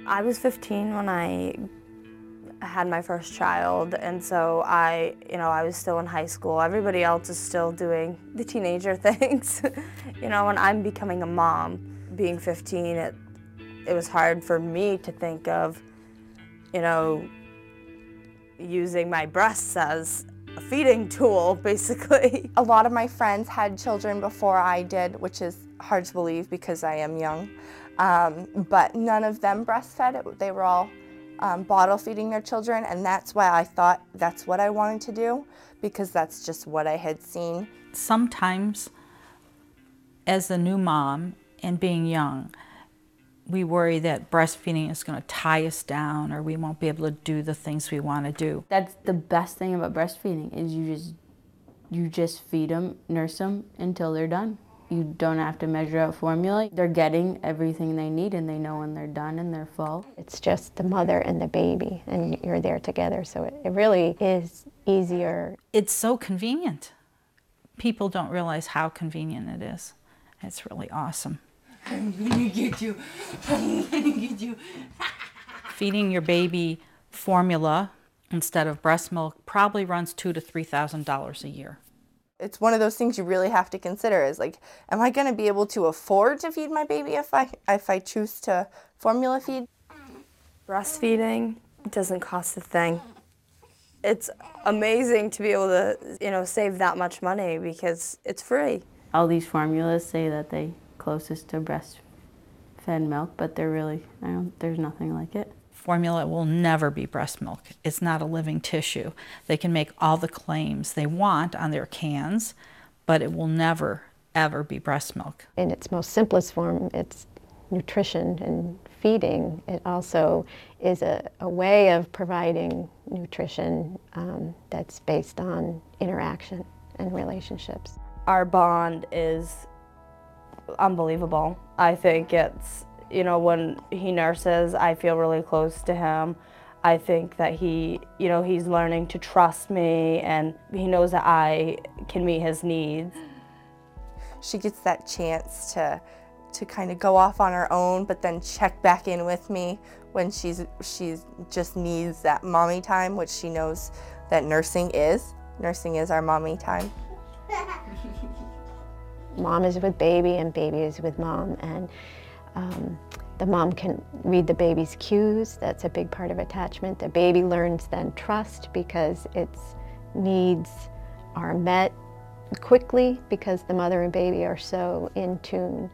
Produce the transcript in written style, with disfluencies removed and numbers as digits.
I was 15 when I had my first child, and so I was still in high school. Everybody else is still doing the teenager things. When I'm becoming a mom, being 15, it was hard for me to think of, using my breasts as a feeding tool, basically. A lot of my friends had children before I did, which is hard to believe because I am young. But none of them breastfed. They were all bottle feeding their children, and that's why I thought that's what I wanted to do, because that's just what I had seen. Sometimes, as a new mom and being young, we worry that breastfeeding is going to tie us down, or we won't be able to do the things we want to do. That's the best thing about breastfeeding, is you just feed them, nurse them until they're done. You don't have to measure out formula. They're getting everything they need, and they know when they're done and they're full. It's just the mother and the baby, and you're there together, so it really is easier. It's so convenient. People don't realize how convenient it is. It's really awesome. I'm gonna get you. I'm gonna get you. Feeding your baby formula instead of breast milk probably runs $2,000 to $3,000 a year. It's one of those things you really have to consider is like, am I going to be able to afford to feed my baby if I choose to formula feed? Breastfeeding doesn't cost a thing. It's amazing to be able to, save that much money because it's free. All these formulas say that they closest to breastfed milk, but there's nothing like it. Formula will never be breast milk. It's not a living tissue. They can make all the claims they want on their cans, but it will never, ever be breast milk. In its most simplest form, it's nutrition and feeding. It also is a way of providing nutrition that's based on interaction and relationships. Our bond is unbelievable. I think it's, when he nurses, I feel really close to him. I think that he's learning to trust me, and he knows that I can meet his needs. She gets that chance to kind of go off on her own, but then check back in with me when she just needs that mommy time, which she knows that nursing is. Nursing is our mommy time. Mom is with baby and baby is with mom, and the mom can read the baby's cues. That's a big part of attachment. The baby learns then trust because its needs are met quickly because the mother and baby are so in tune.